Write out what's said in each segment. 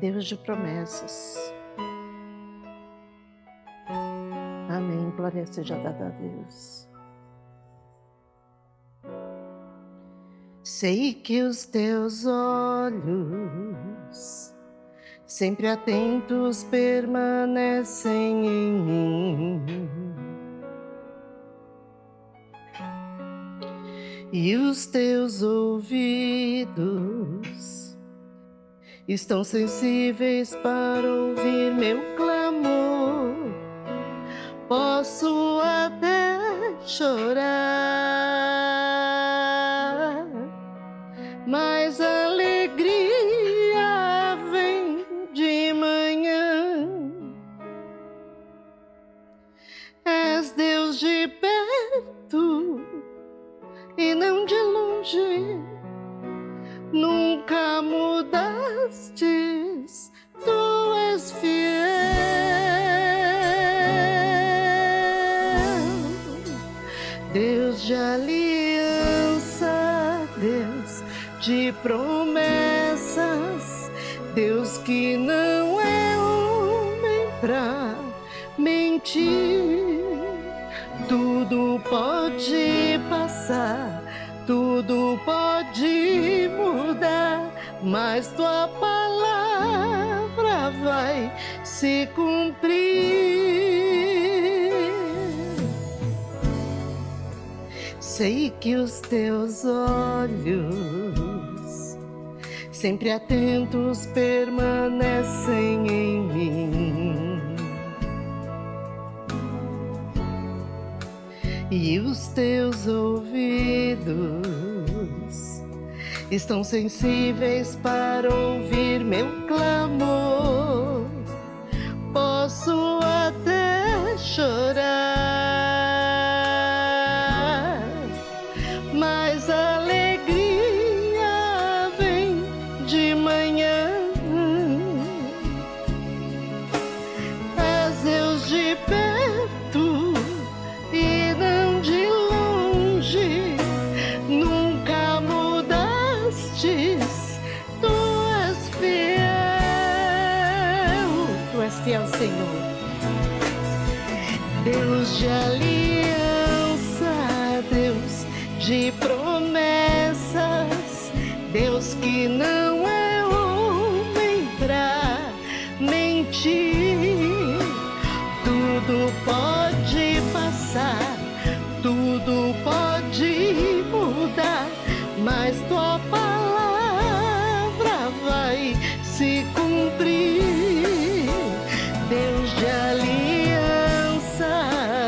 Deus de promessas. Amém. Glória seja dada a Deus. Sei que os teus olhos, sempre atentos, permanecem em mim, e os teus ouvidos estão sensíveis para ouvir meu clamor. Posso até chorar, mas a alegria vem de manhã. És Deus de perto e não de longe, nunca mudastes, tu és fiel. Deus de aliança, Deus de promessas, Deus que não é homem pra mentir. Tudo pode passar, tudo pode mudar, mas tua palavra vai se cumprir. Sei que os teus olhos, sempre atentos, permanecem em mim, e os teus ouvidos estão sensíveis para ouvir meu clamor. Posso até chorar, mas a alegria vem de manhã. És Deus de perto e não de longe, nunca mudastes, tu és fiel. Tu és fiel, Senhor. Deus de aliança, Deus de promessas, Deus que não é homem pra mentir. Tudo pode passar, tudo pode mudar, mas tua palavra vai se cumprir. Deus de aliança,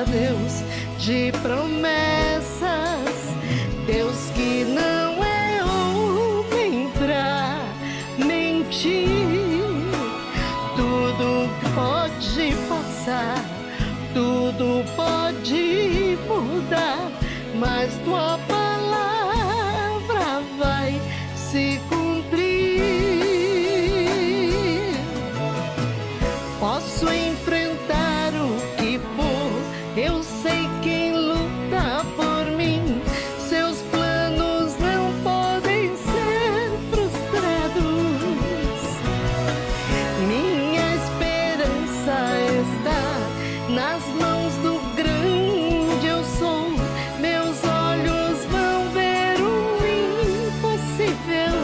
Deus de promessas, Deus que não é homem pra mentir. Tudo pode passar, tudo pode mudar, mas tua palavra vai se cumprir. Posso enfrentar o que for, eu sei quem luta por mim. Seus planos não podem ser frustrados. Minha esperança está nas mãos do grande eu sou. Meus olhos vão ver o impossível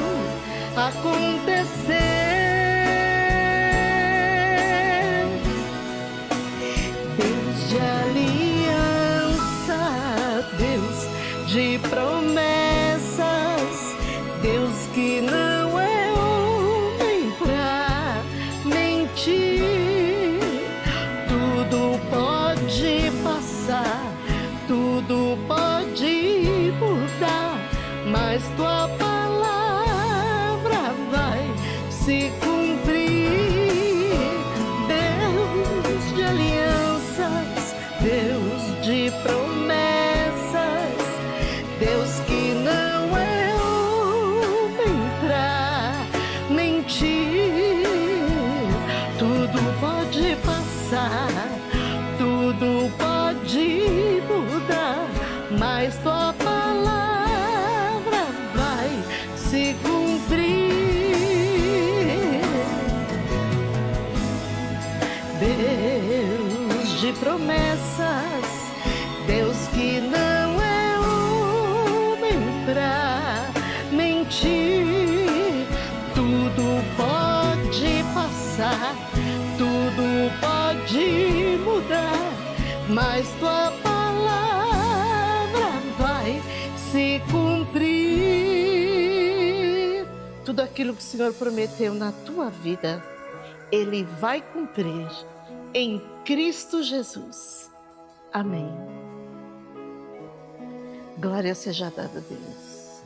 acontecer. Deus de aliança, Deus de promessas, Deus que não é homem pra mentir. Tudo pode passar, tudo pode mudar, mas tua palavra vai se cumprir. Deus de alianças, Deus de promessas, Deus que não é homem pra mentir. Tudo pode passar, tudo pode mudar, mas tua palavra vai se cumprir. promessas, Deus que não é homem pra mentir. Tudo pode passar, tudo pode mudar, mas tua palavra vai se cumprir. Tudo aquilo que o Senhor prometeu na tua vida, Ele vai cumprir em Cristo Jesus. Amém. Glória seja dada a Deus.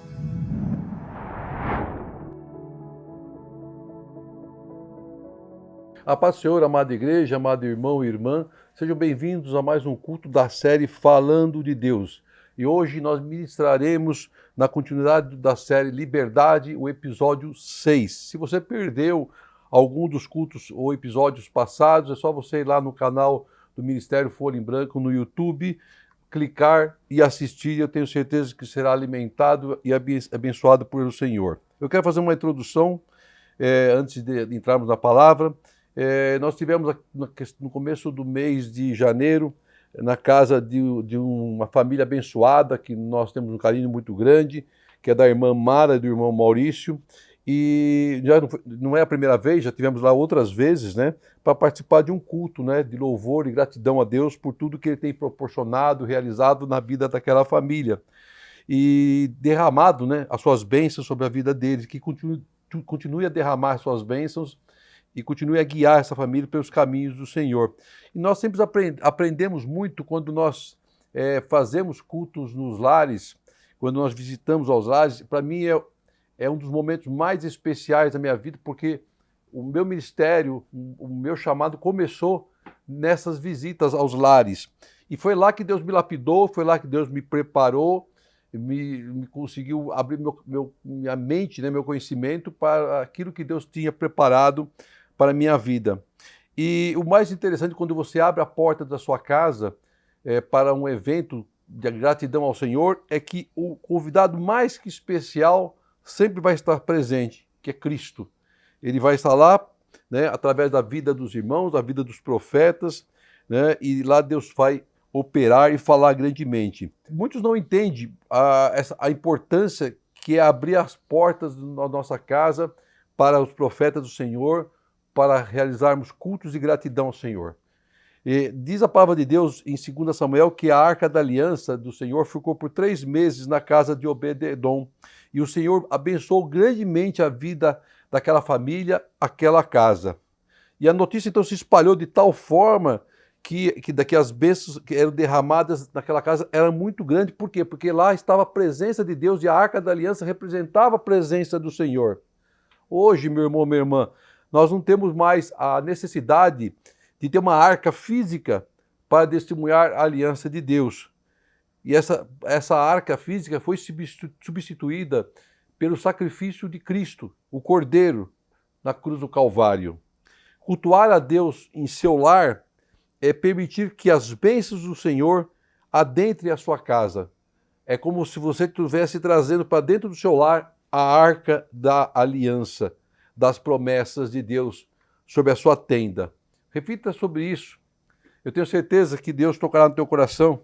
A paz do Senhor, amada igreja, amado irmão e irmã, sejam bem-vindos a mais um culto da série Falando de Deus. E hoje nós ministraremos, na continuidade da série Liberdade, o episódio 6. Se você perdeu algum dos cultos ou episódios passados, é só você ir lá no canal do Ministério Folha em Branco no YouTube, clicar e assistir. Eu tenho certeza que será alimentado e abençoado pelo Senhor. Eu quero fazer uma introdução antes de entrarmos na palavra. Nós tivemos no começo do mês de janeiro, na casa de uma família abençoada, que nós temos um carinho muito grande, que é da irmã Mara e do irmão Maurício. E já não é a primeira vez, já tivemos lá outras vezes, né, para participar de um culto, né, de louvor e gratidão a Deus por tudo que Ele tem proporcionado, realizado na vida daquela família. E derramado, né, as suas bênçãos sobre a vida deles, que continue a derramar as suas bênçãos e continue a guiar essa família pelos caminhos do Senhor. E nós sempre aprendemos muito quando nós fazemos cultos nos lares, quando nós visitamos aos lares. Para mim é um dos momentos mais especiais da minha vida, porque o meu ministério, o meu chamado começou nessas visitas aos lares. E foi lá que Deus me lapidou, foi lá que Deus me preparou, me conseguiu abrir minha mente, né, meu conhecimento para aquilo que Deus tinha preparado para a minha vida. E o mais interessante, quando você abre a porta da sua casa para um evento de gratidão ao Senhor, é que o convidado mais que especial sempre vai estar presente, que é Cristo. Ele vai estar lá, né, através da vida dos irmãos, da vida dos profetas, né, e lá Deus vai operar e falar grandemente. Muitos não entendem a importância que é abrir as portas da nossa casa para os profetas do Senhor, para realizarmos cultos de gratidão ao Senhor. E diz a palavra de Deus em 2 Samuel que a Arca da Aliança do Senhor ficou por 3 meses na casa de Obed-edom. E o Senhor abençoou grandemente a vida daquela família, aquela casa. E a notícia então se espalhou de tal forma que as bênçãos que eram derramadas naquela casa eram muito grandes. Por quê? Porque lá estava a presença de Deus e a Arca da Aliança representava a presença do Senhor. Hoje, meu irmão, minha irmã, nós não temos mais a necessidade de ter uma arca física para testemunhar a aliança de Deus. E essa arca física foi substituída pelo sacrifício de Cristo, o Cordeiro, na cruz do Calvário. Cultuar a Deus em seu lar é permitir que as bênçãos do Senhor adentrem a sua casa. É como se você estivesse trazendo para dentro do seu lar a arca da aliança, das promessas de Deus sobre a sua tenda. Reflita sobre isso. Eu tenho certeza que Deus tocará no teu coração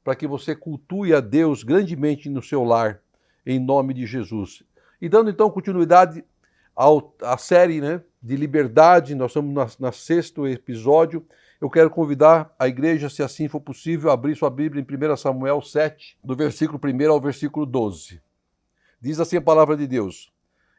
para que você cultue a Deus grandemente no seu lar, em nome de Jesus. E dando então continuidade à série, né, de liberdade, nós estamos no 6º episódio. Eu quero convidar a igreja, se assim for possível, a abrir sua Bíblia em 1 Samuel 7, do versículo 1 ao versículo 12. Diz assim a palavra de Deus: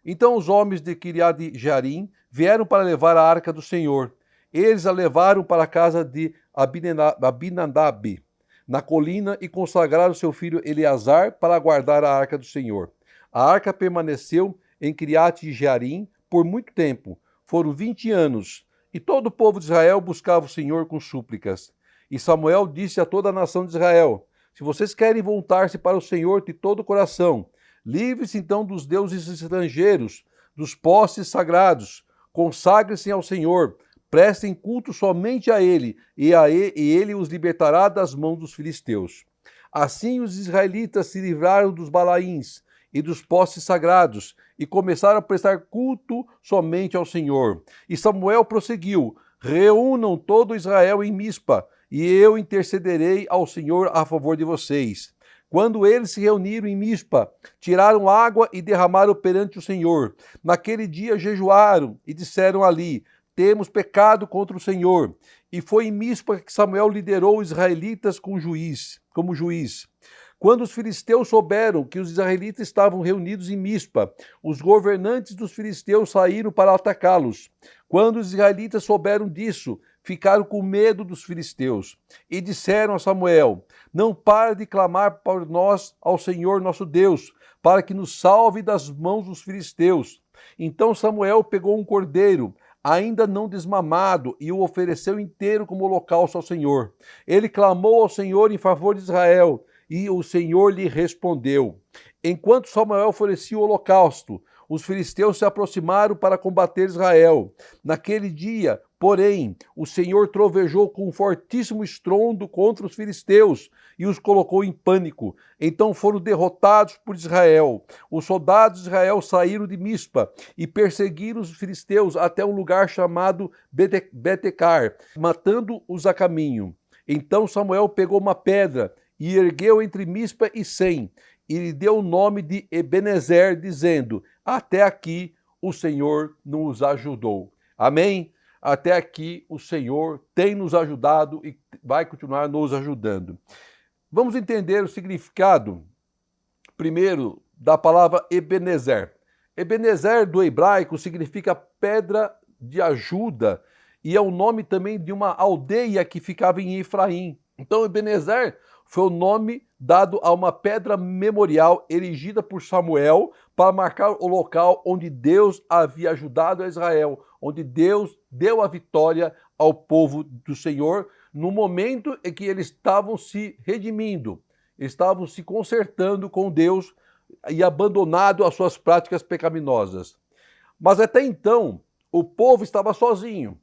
Então os homens de Kiriat-Jearim vieram para levar a arca do Senhor. Eles a levaram para a casa de Abinadab, na colina, e consagraram seu filho Eleazar para guardar a arca do Senhor. A arca permaneceu em Kiriat-Jearim por muito tempo, foram 20 anos, e todo o povo de Israel buscava o Senhor com súplicas. E Samuel disse a toda a nação de Israel: Se vocês querem voltar-se para o Senhor de todo o coração, livre-se então dos deuses estrangeiros, dos postes sagrados, consagrem-se ao Senhor, prestem culto somente a Ele, e Ele os libertará das mãos dos filisteus. Assim os israelitas se livraram dos balaíns e dos postes sagrados, e começaram a prestar culto somente ao Senhor. E Samuel prosseguiu: Reúnam todo Israel em Mispa, e eu intercederei ao Senhor a favor de vocês. Quando eles se reuniram em Mispa, tiraram água e derramaram perante o Senhor. Naquele dia jejuaram e disseram ali: temos pecado contra o Senhor. E foi em Mispa que Samuel liderou os israelitas como juiz. Quando os filisteus souberam que os israelitas estavam reunidos em Mispa, os governantes dos filisteus saíram para atacá-los. Quando os israelitas souberam disso, ficaram com medo dos filisteus e disseram a Samuel: não pare de clamar por nós ao Senhor nosso Deus, para que nos salve das mãos dos filisteus. Então Samuel pegou um cordeiro, ainda não desmamado, e o ofereceu inteiro como holocausto ao Senhor. Ele clamou ao Senhor em favor de Israel, e o Senhor lhe respondeu. Enquanto Samuel oferecia o holocausto, os filisteus se aproximaram para combater Israel. Naquele dia, porém, o Senhor trovejou com um fortíssimo estrondo contra os filisteus e os colocou em pânico. Então foram derrotados por Israel. Os soldados de Israel saíram de Mispa e perseguiram os filisteus até um lugar chamado Betecar, matando-os a caminho. Então Samuel pegou uma pedra e ergueu entre Mispa e Sem, e lhe deu o nome de Ebenezer, dizendo: até aqui o Senhor nos ajudou. Amém? Até aqui o Senhor tem nos ajudado e vai continuar nos ajudando. Vamos entender o significado, primeiro, da palavra Ebenezer. Ebenezer, do hebraico, significa pedra de ajuda, e é o nome também de uma aldeia que ficava em Efraim. Então, Ebenezer foi o nome dado a uma pedra memorial erigida por Samuel para marcar o local onde Deus havia ajudado a Israel, onde Deus deu a vitória ao povo do Senhor no momento em que eles estavam se redimindo, estavam se consertando com Deus e abandonado as suas práticas pecaminosas. Mas até então, o povo estava sozinho,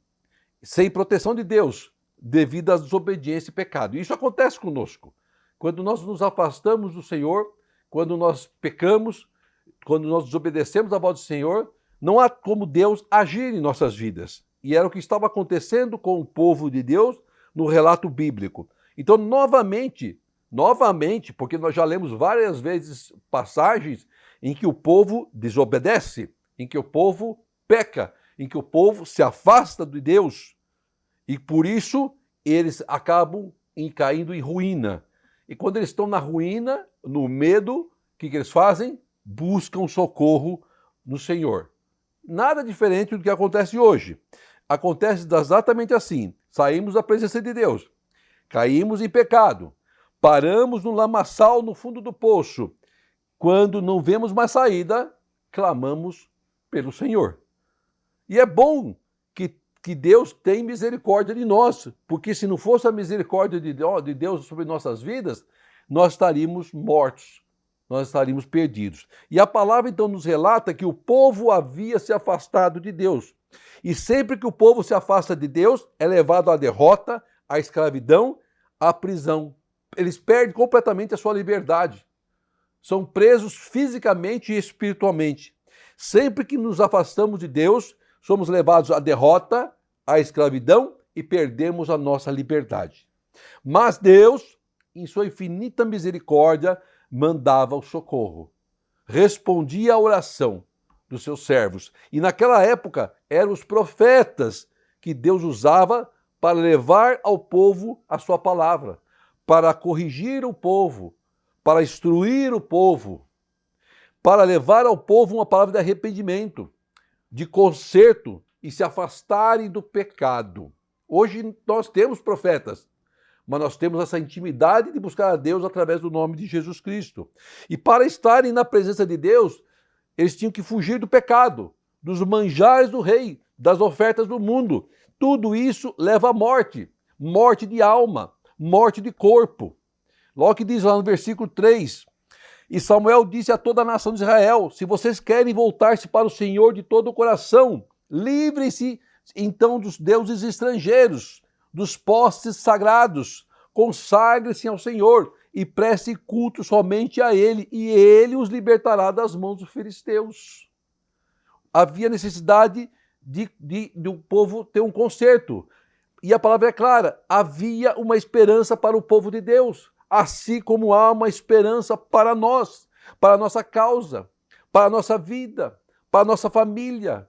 sem proteção de Deus, devido à desobediência e pecado. Isso acontece conosco. Quando nós nos afastamos do Senhor, quando nós pecamos, quando nós desobedecemos a voz do Senhor, não há como Deus agir em nossas vidas. E era o que estava acontecendo com o povo de Deus no relato bíblico. Então, novamente, porque nós já lemos várias vezes passagens em que o povo desobedece, em que o povo peca, em que o povo se afasta de Deus. E por isso eles acabam caindo em ruína. E quando eles estão na ruína, no medo, o que eles fazem? Buscam socorro no Senhor. Nada diferente do que acontece hoje. Acontece exatamente assim. Saímos da presença de Deus, caímos em pecado, paramos no lamaçal no fundo do poço. Quando não vemos mais saída, clamamos pelo Senhor. E é bom que Deus tem misericórdia de nós, porque se não fosse a misericórdia de Deus sobre nossas vidas, nós estaríamos mortos, nós estaríamos perdidos. E a palavra então nos relata que o povo havia se afastado de Deus. E sempre que o povo se afasta de Deus, é levado à derrota, à escravidão, à prisão. Eles perdem completamente a sua liberdade. São presos fisicamente e espiritualmente. Sempre que nos afastamos de Deus, somos levados à derrota, à escravidão e perdemos a nossa liberdade. Mas Deus, em sua infinita misericórdia, mandava o socorro. Respondia à oração dos seus servos. E naquela época eram os profetas que Deus usava para levar ao povo a sua palavra, para corrigir o povo, para instruir o povo, para levar ao povo uma palavra de arrependimento, de conserto e se afastarem do pecado. Hoje nós temos profetas, mas nós temos essa intimidade de buscar a Deus através do nome de Jesus Cristo. E para estarem na presença de Deus, eles tinham que fugir do pecado, dos manjares do rei, das ofertas do mundo. Tudo isso leva à morte, morte de alma, morte de corpo. Logo que diz lá no versículo 3, e Samuel disse a toda a nação de Israel: se vocês querem voltar-se para o Senhor de todo o coração, livrem-se então dos deuses estrangeiros, dos postes sagrados, consagrem-se ao Senhor e prestem culto somente a Ele, e Ele os libertará das mãos dos filisteus. Havia necessidade de o povo ter um conserto. E a palavra é clara, havia uma esperança para o povo de Deus, assim como há uma esperança para nós, para a nossa causa, para a nossa vida, para a nossa família,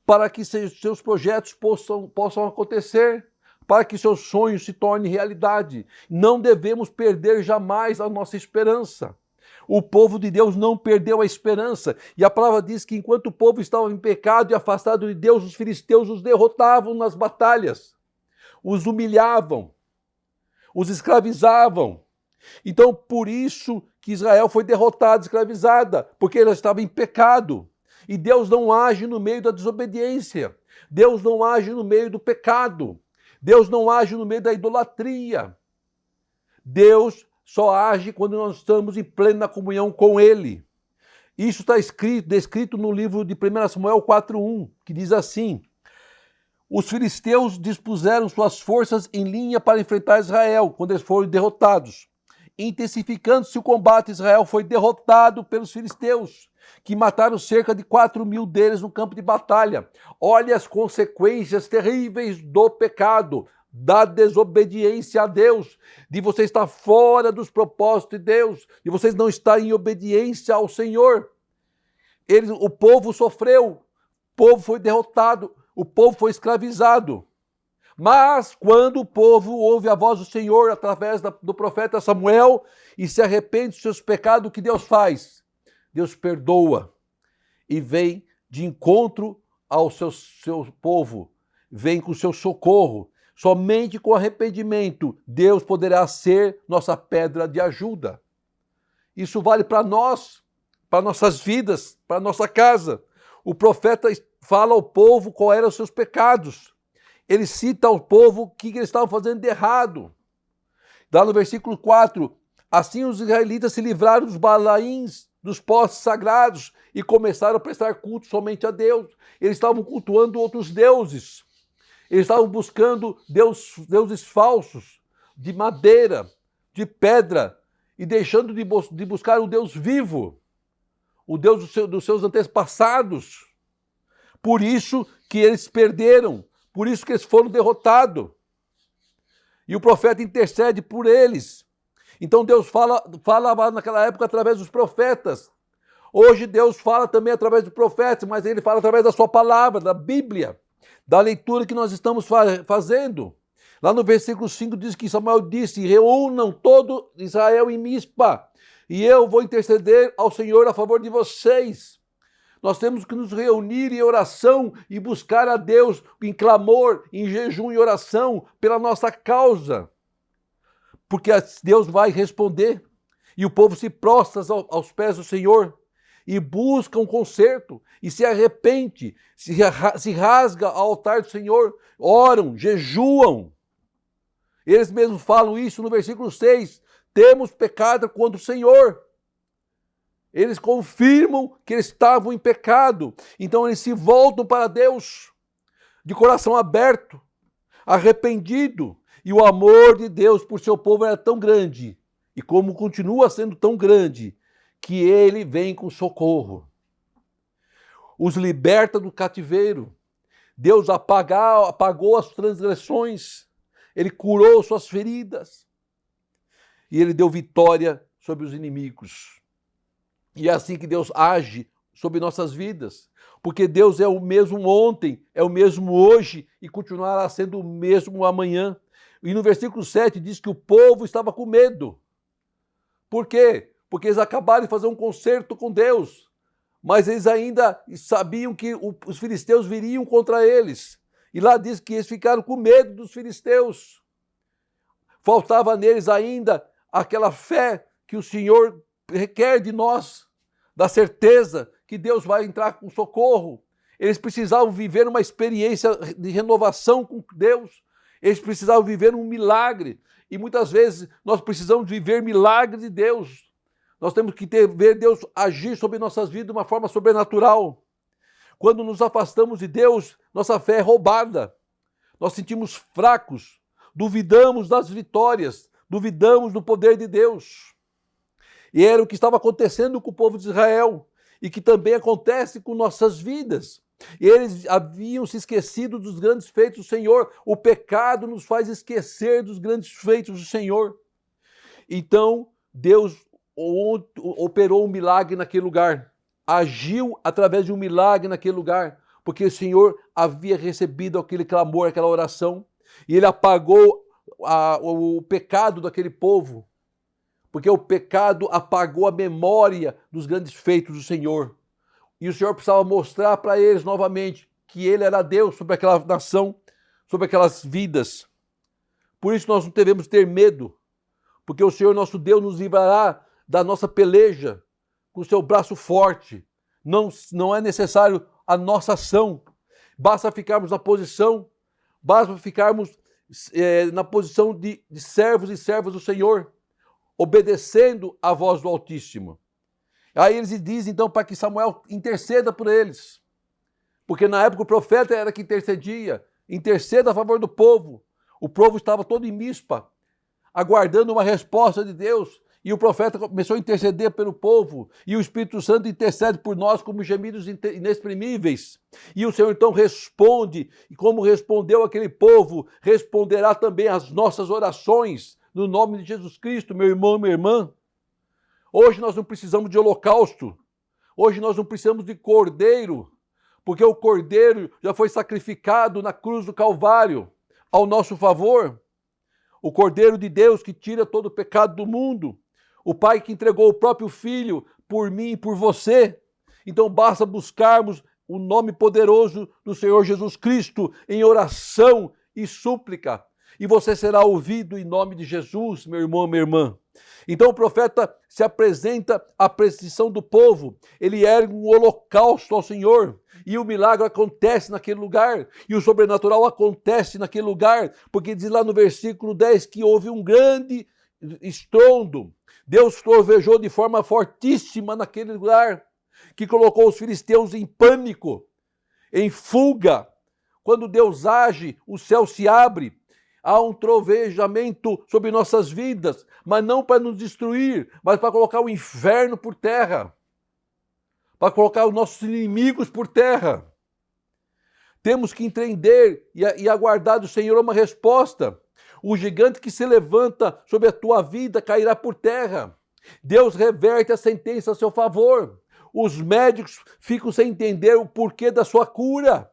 para que seus projetos possam acontecer, para que seus sonhos se tornem realidade. Não devemos perder jamais a nossa esperança. O povo de Deus não perdeu a esperança. E a palavra diz que enquanto o povo estava em pecado e afastado de Deus, os filisteus os derrotavam nas batalhas, os humilhavam, os escravizavam. Então, por isso que Israel foi derrotada, escravizada, porque ela estava em pecado. E Deus não age no meio da desobediência. Deus não age no meio do pecado. Deus não age no meio da idolatria. Deus só age quando nós estamos em plena comunhão com Ele. Isso está descrito no livro de 1 Samuel 4:1, que diz assim: os filisteus dispuseram suas forças em linha para enfrentar Israel, quando eles foram derrotados. Intensificando-se o combate, Israel foi derrotado pelos filisteus, que mataram cerca de 4.000 deles no campo de batalha. Olha as consequências terríveis do pecado, da desobediência a Deus, de você estar fora dos propósitos de Deus, de vocês não estarem em obediência ao Senhor. O povo sofreu, o povo foi derrotado, o povo foi escravizado. Mas quando o povo ouve a voz do Senhor através do profeta Samuel e se arrepende dos seus pecados, o que Deus faz? Deus perdoa e vem de encontro ao seu povo, vem com o seu socorro. Somente com arrependimento Deus poderá ser nossa pedra de ajuda. Isso vale para nós, para nossas vidas, para nossa casa. O profeta fala ao povo quais eram os seus pecados. Ele cita ao povo o que eles estavam fazendo de errado. Lá no versículo 4, assim os israelitas se livraram dos balaíns, dos postes sagrados e começaram a prestar culto somente a Deus. Eles estavam cultuando outros deuses. Eles estavam buscando deuses falsos, de madeira, de pedra, e deixando de buscar o Deus vivo, o Deus dos seus antepassados. Por isso que eles perderam, por isso que eles foram derrotados. E o profeta intercede por eles. Então Deus falava naquela época através dos profetas. Hoje Deus fala também através dos profetas, mas Ele fala através da sua palavra, da Bíblia, da leitura que nós estamos fazendo. Lá no versículo 5 diz que Samuel disse: reúnam todo Israel em Mispa, e eu vou interceder ao Senhor a favor de vocês. Nós temos que nos reunir em oração e buscar a Deus em clamor, em jejum e oração pela nossa causa. Porque Deus vai responder. E o povo se prostra aos pés do Senhor e busca um conserto e se arrepende, se rasga ao altar do Senhor, oram, jejuam. Eles mesmos falam isso no versículo 6. Temos pecado contra o Senhor. Eles confirmam que eles estavam em pecado. Então eles se voltam para Deus de coração aberto, arrependido. E o amor de Deus por seu povo era tão grande, e como continua sendo tão grande, que Ele vem com socorro. Os liberta do cativeiro. Deus apagou as transgressões. Ele curou suas feridas. E Ele deu vitória sobre os inimigos. E é assim que Deus age sobre nossas vidas. Porque Deus é o mesmo ontem, é o mesmo hoje e continuará sendo o mesmo amanhã. E no versículo 7 diz que o povo estava com medo. Por quê? Porque eles acabaram de fazer um concerto com Deus. Mas eles ainda sabiam que os filisteus viriam contra eles. E lá diz que eles ficaram com medo dos filisteus. Faltava neles ainda aquela fé que o Senhor requer de nós, da certeza que Deus vai entrar com socorro. Eles precisavam viver uma experiência de renovação com Deus. Eles precisavam viver um milagre. E muitas vezes nós precisamos viver milagre de Deus. Nós temos que ver Deus agir sobre nossas vidas de uma forma sobrenatural. Quando nos afastamos de Deus, nossa fé é roubada. Nós sentimos fracos, duvidamos das vitórias, duvidamos do poder de Deus. E era o que estava acontecendo com o povo de Israel e que também acontece com nossas vidas. Eles haviam se esquecido dos grandes feitos do Senhor. O pecado nos faz esquecer dos grandes feitos do Senhor. Então, Deus operou um milagre naquele lugar. Agiu através de um milagre naquele lugar. Porque o Senhor havia recebido aquele clamor, aquela oração. E Ele apagou o pecado daquele povo. Porque o pecado apagou a memória dos grandes feitos do Senhor. E o Senhor precisava mostrar para eles novamente que Ele era Deus sobre aquela nação, sobre aquelas vidas. Por isso nós não devemos ter medo, porque o Senhor nosso Deus nos livrará da nossa peleja com o seu braço forte. Não é necessário a nossa ação, basta ficarmos na posição, basta ficarmos na posição de servos e servas do Senhor, obedecendo à voz do Altíssimo. Aí eles dizem então para que Samuel interceda por eles, porque na época o profeta era que interceda a favor do povo. O povo estava todo em Mispa, aguardando uma resposta de Deus, e o profeta começou a interceder pelo povo, e o Espírito Santo intercede por nós como gemidos inexprimíveis. E o Senhor então responde, e como respondeu aquele povo, responderá também às nossas orações, no nome de Jesus Cristo, meu irmão e minha irmã. Hoje nós não precisamos de holocausto, hoje nós não precisamos de cordeiro, porque o cordeiro já foi sacrificado na cruz do Calvário, ao nosso favor. O cordeiro de Deus que tira todo o pecado do mundo, o Pai que entregou o próprio Filho por mim e por você. Então basta buscarmos o nome poderoso do Senhor Jesus Cristo em oração e súplica, e você será ouvido em nome de Jesus, meu irmão, minha irmã. Então o profeta se apresenta à precisão do povo, ele ergue um holocausto ao Senhor, e o milagre acontece naquele lugar, e o sobrenatural acontece naquele lugar, porque diz lá no versículo 10 que houve um grande estrondo, Deus trovejou de forma fortíssima naquele lugar, que colocou os filisteus em pânico, em fuga. Quando Deus age, o céu se abre, há um trovejamento sobre nossas vidas, mas não para nos destruir, mas para colocar o inferno por terra, para colocar os nossos inimigos por terra. Temos que entender e aguardar do Senhor uma resposta. O gigante que se levanta sobre a tua vida cairá por terra. Deus reverte a sentença a seu favor. Os médicos ficam sem entender o porquê da sua cura.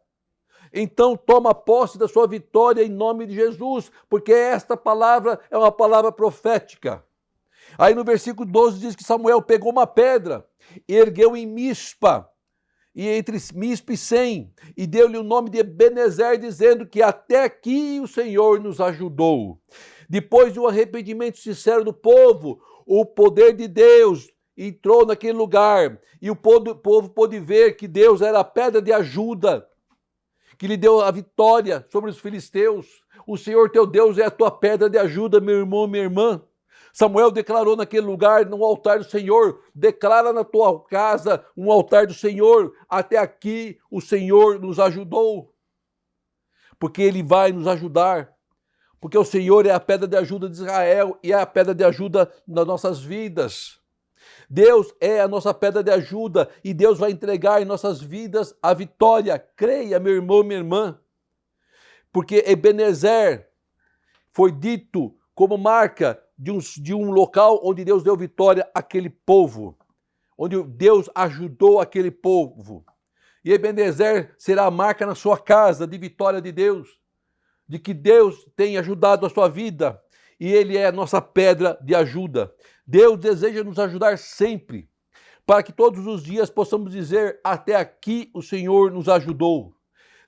Então toma posse da sua vitória em nome de Jesus, porque esta palavra é uma palavra profética. Aí no versículo 12 diz que Samuel pegou uma pedra, ergueu em Mispa, e entre Mispa e Sem, e deu-lhe o nome de Ebenezer, dizendo que até aqui o Senhor nos ajudou. Depois de um arrependimento sincero do povo, o poder de Deus entrou naquele lugar, e o povo pôde ver que Deus era a pedra de ajuda, que lhe deu a vitória sobre os filisteus. O Senhor teu Deus é a tua pedra de ajuda, meu irmão, minha irmã. Samuel declarou naquele lugar, no altar do Senhor, declara na tua casa um altar do Senhor, até aqui o Senhor nos ajudou, porque Ele vai nos ajudar, porque o Senhor é a pedra de ajuda de Israel e é a pedra de ajuda nas nossas vidas. Deus é a nossa pedra de ajuda e Deus vai entregar em nossas vidas a vitória. Creia, meu irmão, minha irmã. Porque Ebenezer foi dito como marca de um local onde Deus deu vitória àquele povo, onde Deus ajudou aquele povo. E Ebenezer será a marca na sua casa de vitória de Deus, de que Deus tem ajudado a sua vida e Ele é a nossa pedra de ajuda. Deus deseja nos ajudar sempre, para que todos os dias possamos dizer, até aqui o Senhor nos ajudou.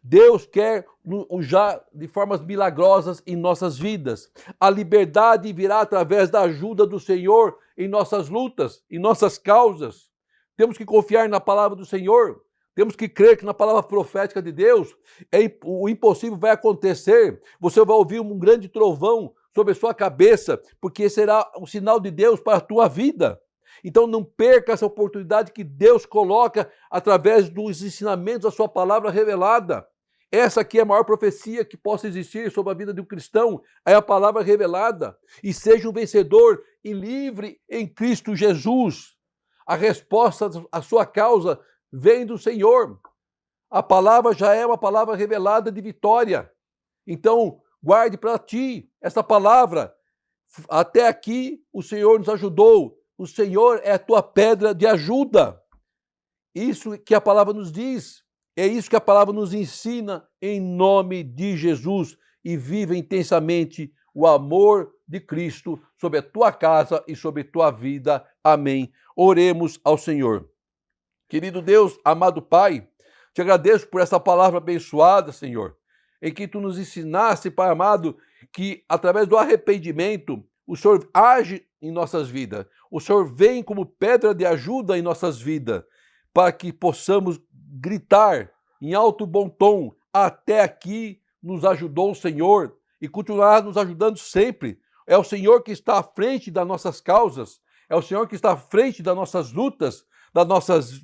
Deus quer usar de formas milagrosas em nossas vidas. A liberdade virá através da ajuda do Senhor em nossas lutas, em nossas causas. Temos que confiar na palavra do Senhor. Temos que crer que na palavra profética de Deus, o impossível vai acontecer. Você vai ouvir um grande trovão sobre a sua cabeça, porque será um sinal de Deus para a tua vida. Então não perca essa oportunidade que Deus coloca através dos ensinamentos da sua palavra revelada. Essa aqui é a maior profecia que possa existir sobre a vida de um cristão, é a palavra revelada. E seja um vencedor e livre em Cristo Jesus. A resposta à sua causa vem do Senhor. A palavra já é uma palavra revelada de vitória. Então, guarde para ti essa palavra. Até aqui o Senhor nos ajudou. O Senhor é a tua pedra de ajuda. Isso que a palavra nos diz. É isso que a palavra nos ensina em nome de Jesus. E viva intensamente o amor de Cristo sobre a tua casa e sobre a tua vida. Amém. Oremos ao Senhor. Querido Deus, amado Pai, te agradeço por essa palavra abençoada, Senhor, em que tu nos ensinaste, Pai amado, que através do arrependimento o Senhor age em nossas vidas. O Senhor vem como pedra de ajuda em nossas vidas, para que possamos gritar em alto bom tom: até aqui nos ajudou o Senhor e continuará nos ajudando sempre. É o Senhor que está à frente das nossas causas, é o Senhor que está à frente das nossas lutas, das nossas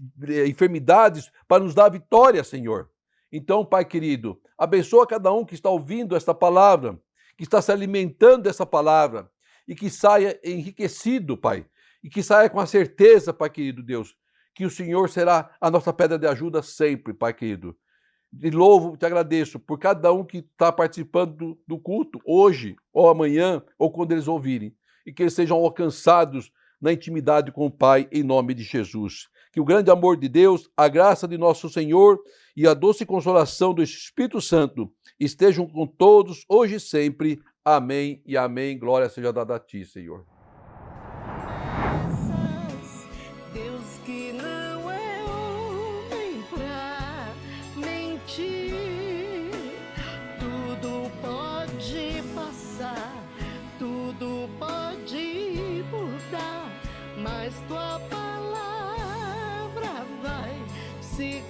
enfermidades, para nos dar vitória, Senhor. Então, Pai querido, abençoa cada um que está ouvindo esta palavra, que está se alimentando dessa palavra, e que saia enriquecido, Pai, e que saia com a certeza, Pai querido Deus, que o Senhor será a nossa pedra de ajuda sempre, Pai querido. De louvo, te agradeço por cada um que está participando do culto, hoje, ou amanhã, ou quando eles ouvirem, e que eles sejam alcançados na intimidade com o Pai, em nome de Jesus. Que o grande amor de Deus, a graça de nosso Senhor e a doce consolação do Espírito Santo estejam com todos, hoje e sempre. Amém e amém. Glória seja dada a ti, Senhor. Deus que não é homem pra mentir, tudo pode passar, tudo pode mudar, mas tua palavra vai se